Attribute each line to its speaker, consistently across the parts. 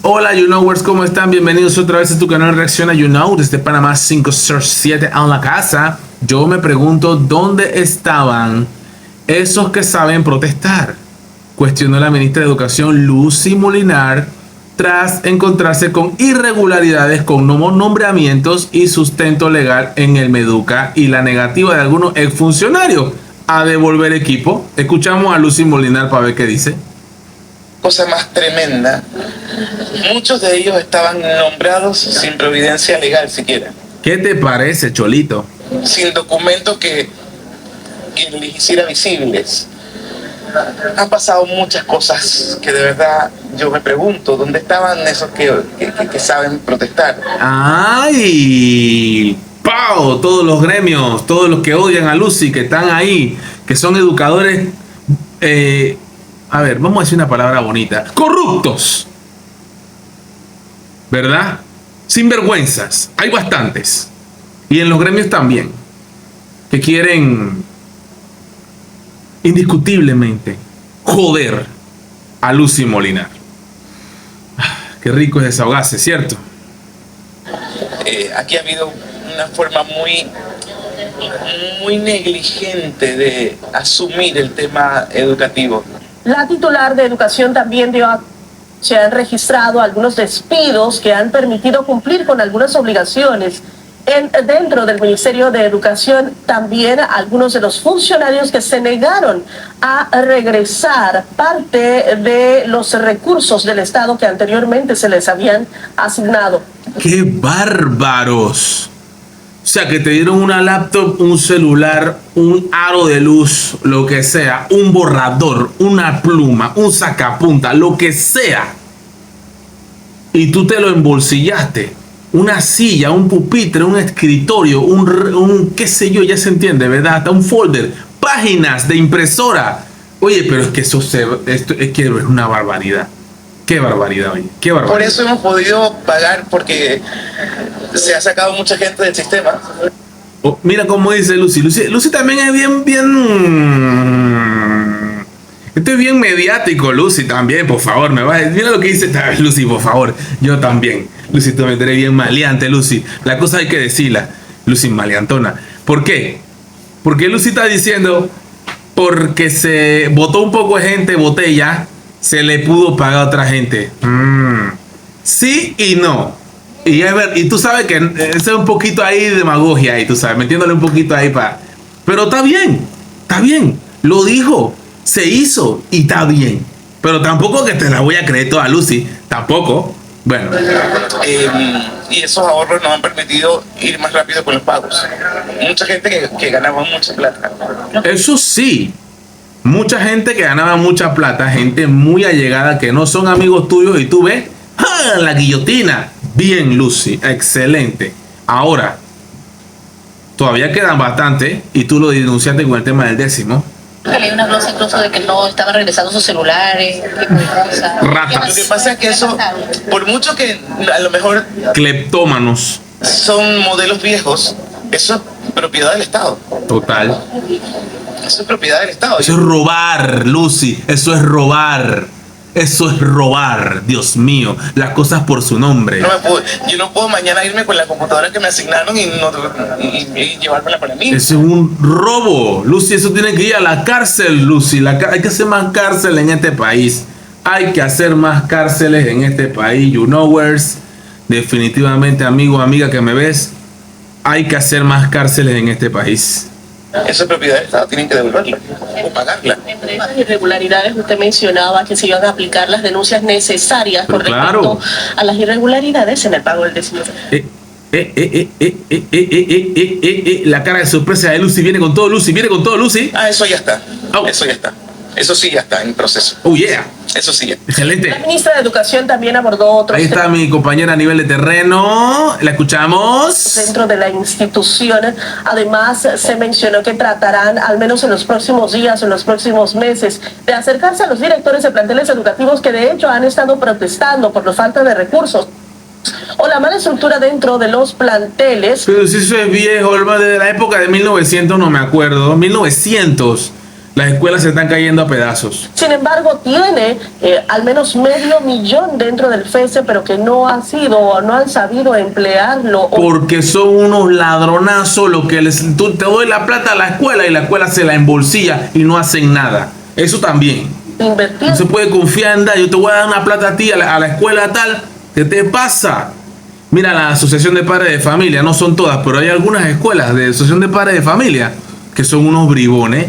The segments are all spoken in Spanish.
Speaker 1: Hola YouKnowers, ¿cómo están? Bienvenidos otra vez a tu canal Reacciona YouKnow desde Panamá 507 en la casa. Yo me pregunto dónde estaban esos que saben protestar. Cuestionó la ministra de Educación Lucy Molinar tras encontrarse con irregularidades con nombramientos y sustento legal en el Meduca y la negativa de algunos exfuncionarios a devolver equipo. Escuchamos a Lucy Molinar para ver qué dice.
Speaker 2: Cosa más tremenda, muchos de ellos estaban nombrados sin providencia legal siquiera.
Speaker 1: ¿Qué te parece, Cholito?
Speaker 2: Sin documentos que les hiciera visibles. Han pasado muchas cosas que de verdad yo me pregunto, ¿dónde estaban esos que saben protestar?
Speaker 1: ¡Ay! ¡Pau! Todos los gremios, todos los que odian a Lucy, que están ahí, que son educadores... a ver, vamos a decir una palabra bonita. Corruptos. ¿Verdad? Sinvergüenzas. Hay bastantes. Y en los gremios también. Que quieren indiscutiblemente joder a Lucy Molinar. Qué rico es desahogarse, ¿cierto?
Speaker 2: Aquí ha habido una forma muy negligente de asumir el tema educativo.
Speaker 3: La titular de Educación también se han registrado algunos despidos que han permitido cumplir con algunas obligaciones. Dentro del Ministerio de Educación, también algunos de los funcionarios que se negaron a regresar parte de los recursos del Estado que anteriormente se les habían asignado.
Speaker 1: ¡Qué bárbaros! O sea, que te dieron una laptop, un celular, un aro de luz, lo que sea, un borrador, una pluma, un sacapunta, lo que sea. Y tú te lo embolsillaste. Una silla, un pupitre, un escritorio, un qué sé yo, ya se entiende, ¿verdad? Hasta un folder, páginas de impresora. Oye, pero es que esto es que es una barbaridad. Qué barbaridad, oye, qué barbaridad.
Speaker 2: Por eso hemos podido pagar, porque se ha sacado mucha gente del sistema.
Speaker 1: Oh, mira cómo dice Lucy. Lucy también es bien... Esto es bien mediático, Lucy, también, por favor. Mira lo que dice Lucy, por favor. Yo también. Lucy, tú me eres bien maleante, Lucy. La cosa hay que decirla. Lucy maleantona. ¿Por qué? Porque Lucy está diciendo, porque se votó un poco de gente, botella, se le pudo pagar a otra gente. Sí y no. Y tú sabes que eso es un poquito ahí de demagogia ahí, tú sabes, metiéndole un poquito ahí para... Pero está bien, lo dijo, se hizo y está bien. Pero tampoco que te la voy a creer toda, Lucy, tampoco. Bueno.
Speaker 2: Y esos ahorros nos han permitido ir más rápido con los pagos. Mucha gente que ganaba mucha plata.
Speaker 1: Eso sí, mucha gente que ganaba mucha plata, gente muy allegada que no son amigos tuyos y tú ves, ¡ah! La guillotina. Bien, Lucy, excelente. Ahora, todavía quedan bastante y tú lo denunciaste con el tema del 10º.
Speaker 4: Hay una glosa incluso de que no estaban regresando sus celulares, tipo de cosas.
Speaker 1: Ratas.
Speaker 2: Lo que pasa es que eso, por mucho que a lo mejor
Speaker 1: Cleptómanos.
Speaker 2: son modelos viejos, eso es propiedad del Estado.
Speaker 1: Total.
Speaker 2: Eso es propiedad del Estado.
Speaker 1: Eso es robar, Lucy. Eso es robar. Eso es robar, Dios mío, las cosas por su nombre.
Speaker 2: Yo no puedo mañana irme con la computadora que me asignaron y llevármela para mí.
Speaker 1: Eso es un robo, Lucy. Eso tiene que ir a la cárcel, Lucy. Hay que hacer más cárcel en este país. Hay que hacer más cárceles en este país, YouKnowers. Definitivamente, amigo, amiga que me ves, hay que hacer más cárceles en este país.
Speaker 2: Eso es propiedad del Estado, tienen que devolverla o pagarla.
Speaker 3: Entre esas irregularidades, usted mencionaba que se iban a aplicar las denuncias necesarias
Speaker 1: Pero
Speaker 3: con respecto a las irregularidades en el pago del 10º.
Speaker 1: La cara de sorpresa de Lucy viene con todo, Lucy.
Speaker 2: Eso ya está.
Speaker 1: Oh.
Speaker 2: Eso ya está. Eso sí ya está en proceso.
Speaker 1: Oh, yeah.
Speaker 2: Eso sí ya.
Speaker 1: Excelente.
Speaker 3: La ministra de Educación también abordó otros
Speaker 1: Ahí está mi compañera a nivel de terreno. La escuchamos.
Speaker 3: dentro de la institución. Además, se mencionó que tratarán, al menos en los próximos días o en los próximos meses, de acercarse a los directores de planteles educativos que de hecho han estado protestando por la falta de recursos o la mala estructura dentro de los planteles.
Speaker 1: Pero si eso es viejo, desde la época de 1900, no me acuerdo. 1900. Las escuelas se están cayendo a pedazos.
Speaker 3: Sin embargo, tiene al menos $500,000 dentro del FESE, pero que no han sabido emplearlo.
Speaker 1: Porque son unos ladronazos lo que tú te doy la plata a la escuela y la escuela se la embolsilla y no hacen nada. Eso también.
Speaker 3: Invertir.
Speaker 1: No se puede confiar en dar. Yo te voy a dar una plata a ti, a la escuela tal. ¿Qué te pasa? Mira, la Asociación de Padres de Familia, no son todas, pero hay algunas escuelas de Asociación de Padres de Familia que son unos bribones.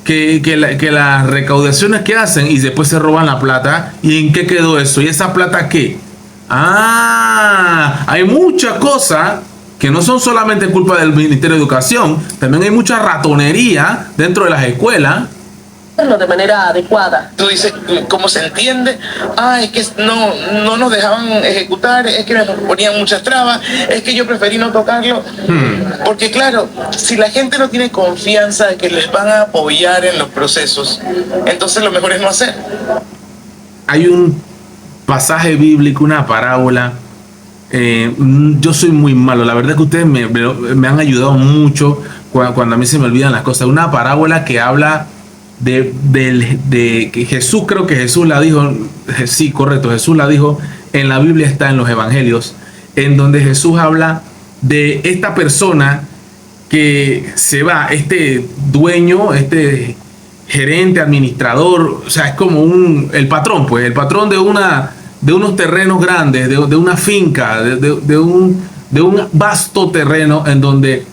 Speaker 1: Que las recaudaciones que hacen y después se roban la plata. ¿Y en qué quedó eso? ¿Y esa plata qué? Hay muchas cosas que no son solamente culpa del Ministerio de Educación. También hay mucha ratonería dentro de las escuelas.
Speaker 3: De manera adecuada.
Speaker 2: Tú dices, ¿cómo se entiende? Es que no nos dejaban ejecutar, es que me ponían muchas trabas, es que yo preferí no tocarlo. Porque claro, si la gente no tiene confianza de que les van a apoyar en los procesos, entonces lo mejor es no hacer.
Speaker 1: Hay un pasaje bíblico, una parábola. Yo soy muy malo. La verdad es que ustedes me han ayudado mucho cuando a mí se me olvidan las cosas. Una parábola que habla de que Jesús, creo que Jesús la dijo, sí, correcto, Jesús la dijo, en la Biblia está en los evangelios, en donde Jesús habla de esta persona que se va, este dueño, este gerente, administrador, o sea, es como el patrón, pues, el patrón de unos terrenos grandes, de una finca, de un vasto terreno en donde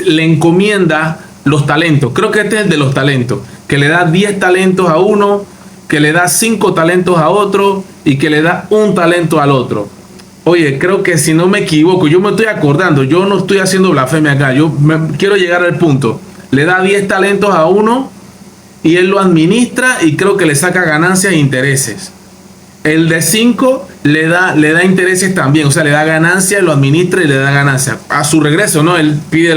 Speaker 1: le encomienda los talentos. Creo que este es el de los talentos, que le da 10 talentos a uno, que le da 5 talentos a otro y que le da 1 talento al otro. Oye, creo que si no me equivoco, yo me estoy acordando, yo no estoy haciendo blasfemia acá, quiero llegar al punto. Le da 10 talentos a uno y él lo administra y creo que le saca ganancias e intereses. El de 5 le da intereses también, o sea, le da ganancias, lo administra y le da ganancias. A su regreso, ¿no? Él pide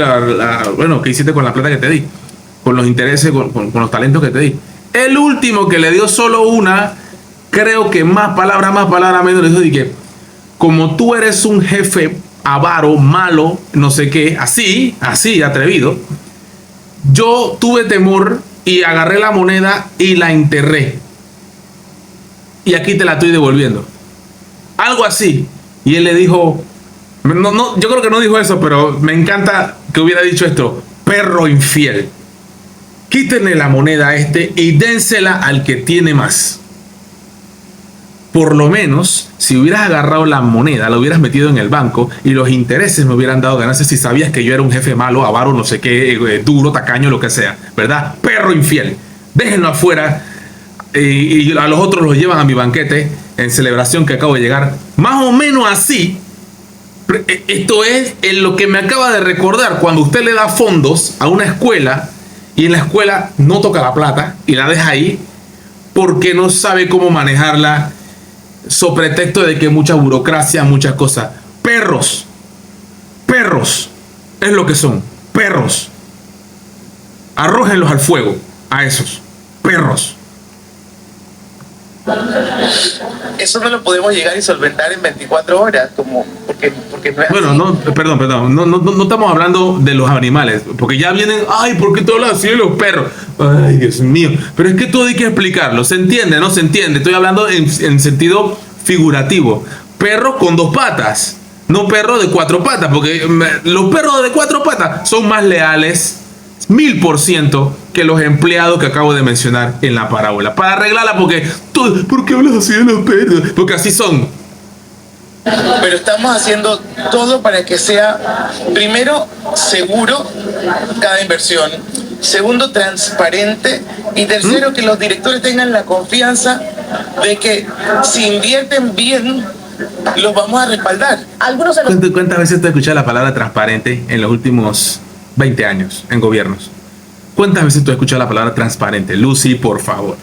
Speaker 1: bueno, ¿qué hiciste con la plata que te di? Con los intereses, con los talentos que te di. El último que le dio solo una, creo que más palabras menos, le dijo, que como tú eres un jefe avaro, malo, no sé qué, así, atrevido, yo tuve temor y agarré la moneda y la enterré. Y aquí te la estoy devolviendo. Algo así. Y él le dijo, no, yo creo que no dijo eso, pero me encanta que hubiera dicho esto: perro infiel. Quítenle la moneda a este y dénsela al que tiene más. Por lo menos, si hubieras agarrado la moneda, la hubieras metido en el banco y los intereses me hubieran dado ganancias si sabías que yo era un jefe malo, avaro, no sé qué, duro, tacaño, lo que sea, ¿verdad? Perro infiel. Déjenlo afuera. Y a los otros los llevan a mi banquete en celebración que acabo de llegar. Más o menos así. Esto es en lo que me acaba de recordar cuando usted le da fondos a una escuela y en la escuela no toca la plata y la deja ahí porque no sabe cómo manejarla, sobre pretexto de que mucha burocracia, muchas cosas. Perros es lo que son, perros. Arrójenlos al fuego a esos perros.
Speaker 2: Eso no lo podemos llegar y solventar en 24 horas, porque no es
Speaker 1: bueno,
Speaker 2: así.
Speaker 1: no, perdón, no estamos hablando de los animales, porque ya vienen, ¿por qué tú hablas así de los perros? Ay, Dios mío, pero es que todo hay que explicarlo, ¿se entiende? No se entiende, estoy hablando en sentido figurativo. Perros con 2 patas, no perros de 4 patas, porque los perros de 4 patas son más leales 1000% que los empleados que acabo de mencionar en la parábola. Para arreglarla, ¿por qué hablas así de los perros? Porque así son.
Speaker 2: Pero estamos haciendo todo para que sea, primero, seguro cada inversión, segundo, transparente, y tercero, que los directores tengan la confianza de que si invierten bien, los vamos a respaldar.
Speaker 3: Algunos de los...
Speaker 1: ¿Cuántas veces te has escuchado la palabra transparente en los últimos 20 años en gobiernos? ¿Cuántas veces tú has escuchado la palabra transparente? Lucy, por favor,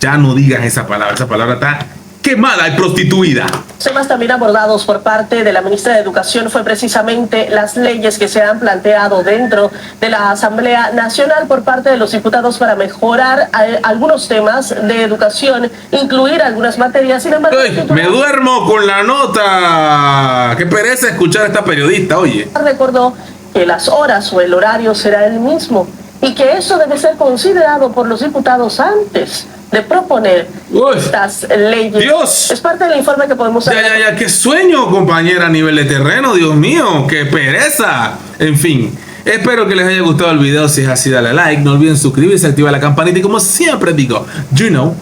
Speaker 1: ya no digas esa palabra está quemada y prostituida.
Speaker 3: Temas también abordados por parte de la ministra de Educación fue precisamente las leyes que se han planteado dentro de la Asamblea Nacional por parte de los diputados para mejorar algunos temas de educación, incluir algunas materias. Sin embargo,
Speaker 1: me duermo con la nota. Qué pereza escuchar a esta periodista, oye.
Speaker 3: Recordó que las horas o el horario será el mismo. y que eso debe ser considerado por los diputados antes de proponer
Speaker 1: Uy,
Speaker 3: estas leyes.
Speaker 1: Dios.
Speaker 3: Es parte del informe que podemos hacer.
Speaker 1: Ya, qué sueño, compañera, a nivel de terreno, Dios mío, qué pereza. En fin, espero que les haya gustado el video. Si es así, dale like, no olviden suscribirse, activar la campanita y como siempre digo, you know,